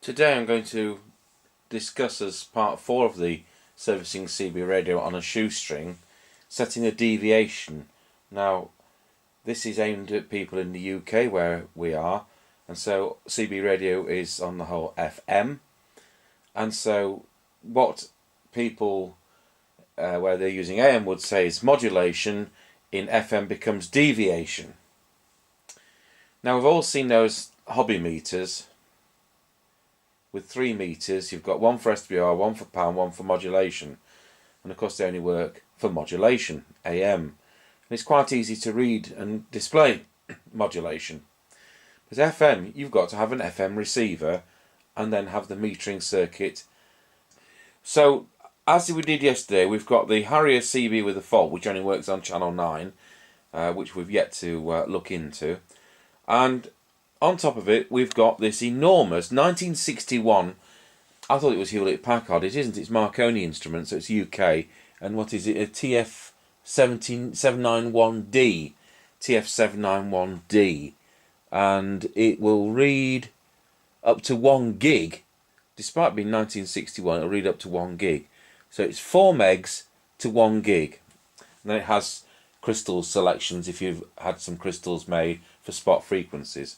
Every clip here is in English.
Today I'm going to discuss as part 4 of the servicing CB radio on a shoestring, setting a deviation. Now this is aimed at people in the UK where we are, and so CB radio is on the whole FM, and so what people where they're using AM would say is modulation, in FM becomes deviation. Now we've all seen those hobby meters with 3 meters. You've got one for SBR, one for pound, one for modulation, and of course they only work for modulation, AM. And it's quite easy to read and display modulation. But FM, you've got to have an FM receiver and then have the metering circuit. So as we did yesterday, we've got the Harrier CB with a fault, which only works on channel 9, which we've yet to look into. And on top of it, we've got this enormous 1961, I thought it was Hewlett-Packard, it isn't, it's Marconi instrument, so it's UK, and what is it, a TF791D, TF791D, and it will read up to 1 gig, despite being 1961, it'll read up to 1 gig, so it's 4 megs to 1 gig, and then it has crystal selections if you've had some crystals made for spot frequencies.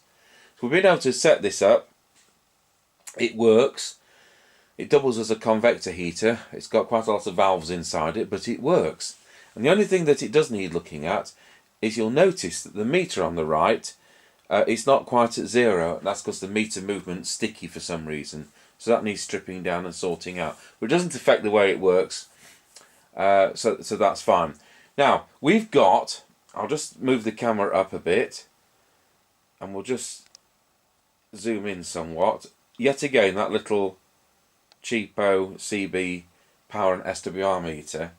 So we've been able to set this up. It works. It doubles as a convector heater. It's got quite a lot of valves inside it, but it works. And the only thing that it does need looking at is you'll notice that the meter on the right is not quite at 0. That's because the meter movement's sticky for some reason. So that needs stripping down and sorting out. But it doesn't affect the way it works. So that's fine. Now, we've got, I'll just move the camera up a bit, and we'll just zoom in somewhat. Yet again, that little cheapo CB power and SWR meter.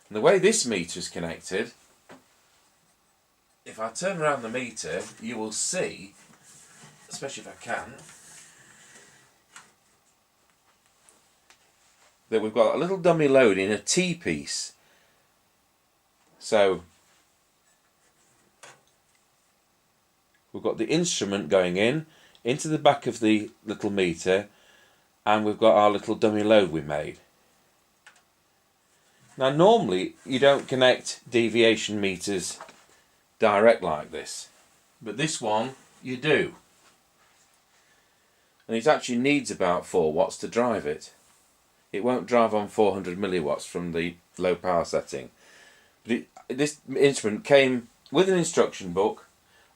And the way this meter is connected, if I turn around the meter, you will see, especially if I can, that we've got a little dummy load in a T-piece. So we've got the instrument going into the back of the little meter, and we've got our little dummy load we made. Now normally you don't connect deviation meters direct like this, but this one you do, and it actually needs about 4 watts to drive it. It won't drive on 400 milliwatts from the low power setting, but this instrument came with an instruction book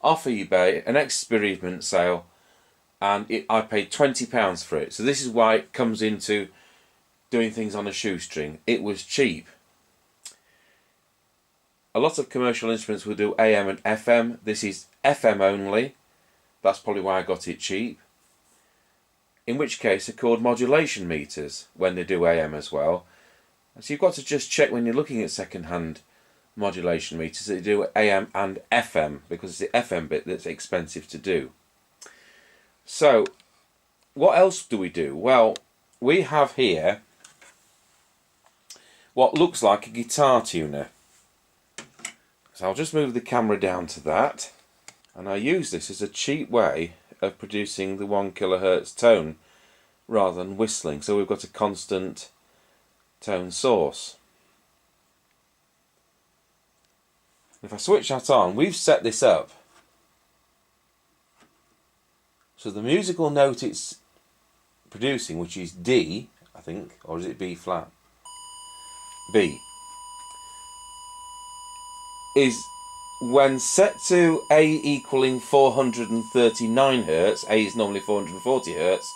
off eBay, an experiment sale, and I paid £20 for it. So this is why it comes into doing things on a shoestring. It was cheap. A lot of commercial instruments will do AM and FM. This is FM only. That's probably why I got it cheap. In which case they're called modulation meters when they do AM as well. And so you've got to just check when you're looking at second-hand modulation meters that they do AM and FM, because it's the FM bit that's expensive to do. So what else do we do? Well, we have here what looks like a guitar tuner. So I'll just move the camera down to that, and I use this as a cheap way of producing the 1 kilohertz tone rather than whistling. So we've got a constant tone source. If I switch that on, we've set this up so the musical note it's producing, which is D, I think, or is it B flat? B, is when set to A equaling 439 Hz, A is normally 440 Hz,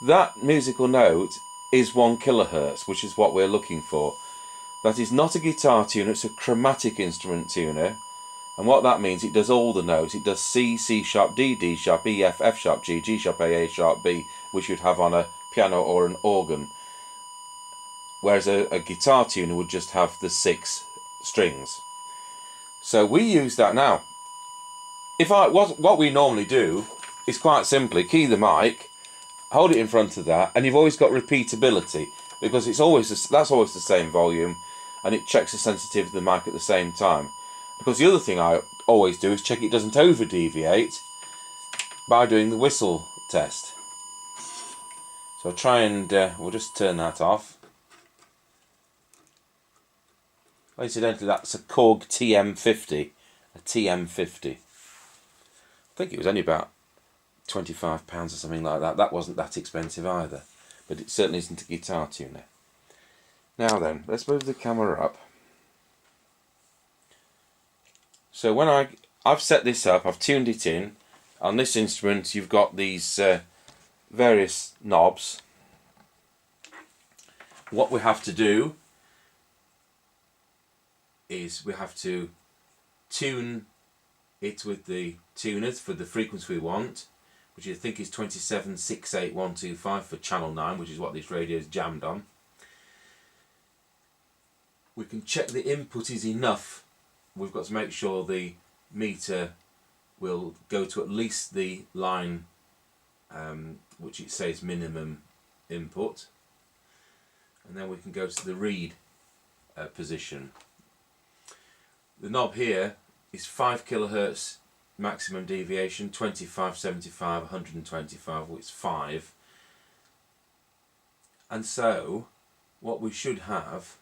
that musical note is 1 kilohertz, which is what we're looking for. That is not a guitar tuner, it's a chromatic instrument tuner. And what that means, it does all the notes. It does C, C sharp, D, D sharp, E, F, F sharp, G, G sharp, A sharp, B, which you'd have on a piano or an organ. Whereas a guitar tuner would just have the 6 strings. So we use that now. What we normally do is quite simply key the mic, hold it in front of that, and you've always got repeatability, because that's always the same volume, and it checks the sensitivity of the mic at the same time. Because the other thing I always do is check it doesn't over deviate by doing the whistle test. So I'll try and we'll just turn that off. Incidentally, that's a Korg TM50, a TM50. I think it was only about £25 or something like that. That wasn't that expensive either, but it certainly isn't a guitar tuner. Now then, let's move the camera up. So when I've set this up, I've tuned it in. On this instrument you've got these various knobs. What we have to do is we have to tune it with the tuners for the frequency we want, which I think is 2768125 for channel 9, which is what this radio is jammed on. We can check the input is enough. We've got to make sure the meter will go to at least the line which it says minimum input, and then we can go to the read position. The knob here is 5 kHz maximum deviation, 25, 75, 125, well, it's 5. And so what we should have,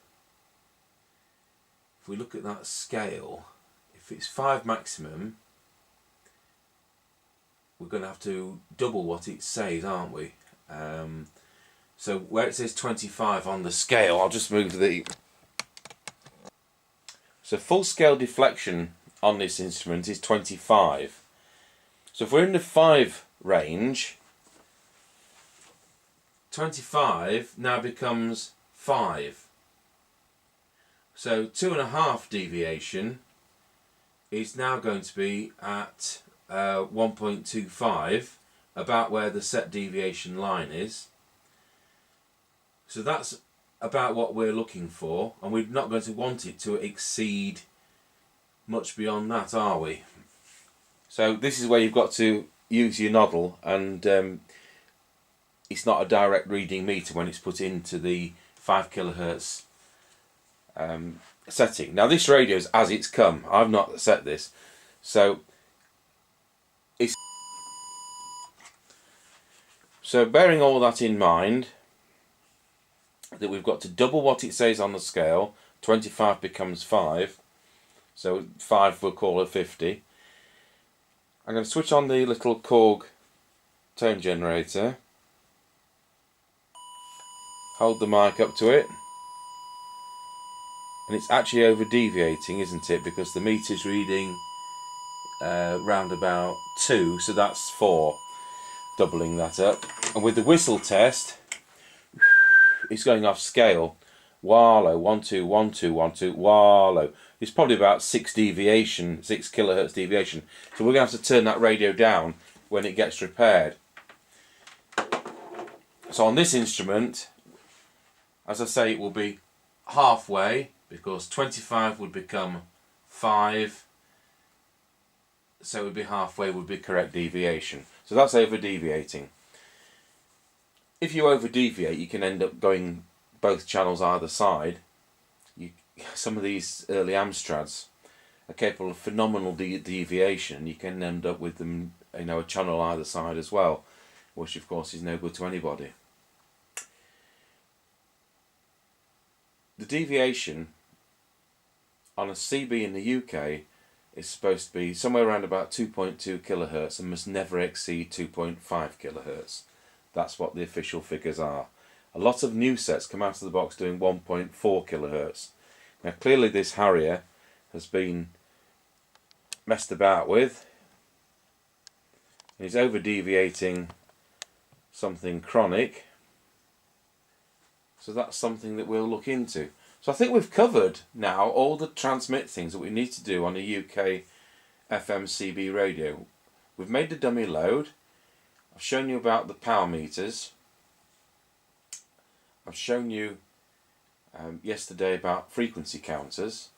if we look at that scale, if it's 5 maximum, we're going to have to double what it says, aren't we? So where it says 25 on the scale, I'll just move the... So full scale deflection on this instrument is 25. So if we're in the 5 range, 25 now becomes 5. So 2.5 deviation is now going to be at 1.25, about where the set deviation line is. So that's about what we're looking for, and we're not going to want it to exceed much beyond that, are we? So this is where you've got to use your noddle, and it's not a direct reading meter when it's put into the 5 kHz setting. Now this radio is as it's come. I've not set this, so it's... So bearing all that in mind, that we've got to double what it says on the scale. 25 becomes 5, so 5 we'll call it 50. I'm going to switch on the little Korg tone generator, hold the mic up to it, and it's actually over deviating, isn't it, because the meter's reading round about 2, so that's 4, doubling that up. And with the whistle test, it's going off scale. Wallow, 1 2 1 2 1 2, wallow. It's probably about 6 deviation, 6 kHz deviation. So we're going to have to turn that radio down when it gets repaired. So on this instrument, as I say, it will be halfway, because 25 would become 5. So it would be halfway would be correct deviation. So that's over deviating. If you over deviate, you can end up going both channels either side. Some of these early Amstrads are capable of phenomenal deviation. You can end up with them, a channel either side as well, which of course is no good to anybody. The deviation on a CB in the UK is supposed to be somewhere around about 2.2 kHz and must never exceed 2.5 kHz. That's what the official figures are. A lot of new sets come out of the box doing 1.4 kHz. Now clearly this Harrier has been messed about with. He's over deviating something chronic. So that's something that we'll look into. So I think we've covered now all the transmit things that we need to do on a UK FM CB radio. We've made the dummy load. I've shown you about the power meters. I've shown you yesterday about frequency counters,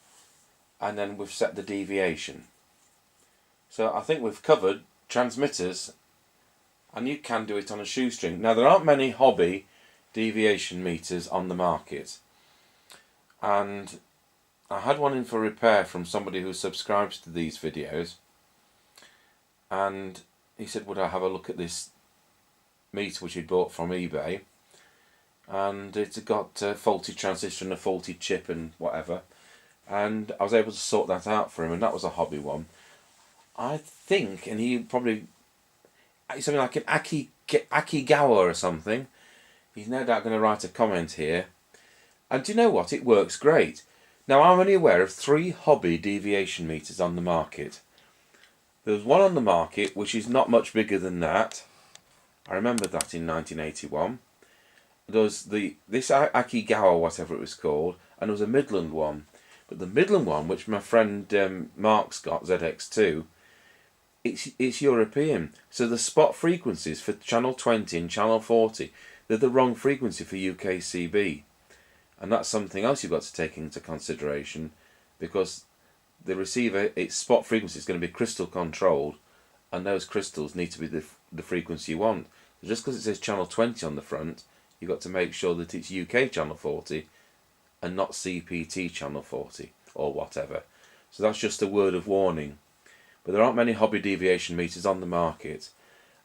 and then we've set the deviation. So I think we've covered transmitters, and you can do it on a shoestring. Now there aren't many hobby deviation meters on the market, and I had one in for repair from somebody who subscribes to these videos, and he said would I have a look at this meter which he'd bought from eBay. and it's got a faulty transistor and a faulty chip and whatever, and I was able to sort that out for him, and that was a hobby one. I think, and he probably, something like an Akigawa or something. He's no doubt going to write a comment here. And do you know what? It works great. Now, I'm only aware of 3 hobby deviation meters on the market. There's one on the market which is not much bigger than that. I remember that in 1981. There was this Akigawa, whatever it was called, and there was a Midland one. But the Midland one, which my friend Mark's got, ZX2, it's European. So the spot frequencies for channel 20 and channel 40, they're the wrong frequency for UKCB. And that's something else you've got to take into consideration, because the receiver, its spot frequency is going to be crystal controlled, and those crystals need to be the frequency you want. So just because it says channel 20 on the front, you've got to make sure that it's UK channel 40 and not CPT channel 40 or whatever. So that's just a word of warning. But there aren't many hobby deviation meters on the market,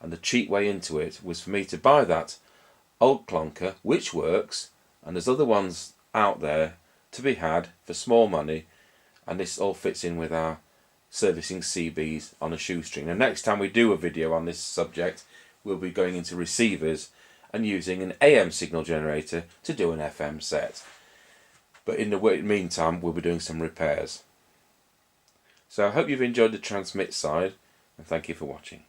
and the cheap way into it was for me to buy that old clonker, which works, and there's other ones out there to be had for small money, and this all fits in with our servicing CBs on a shoestring. And next time we do a video on this subject, we'll be going into receivers and using an AM signal generator to do an FM set. But in the meantime, we'll be doing some repairs. So I hope you've enjoyed the transmit side, and thank you for watching.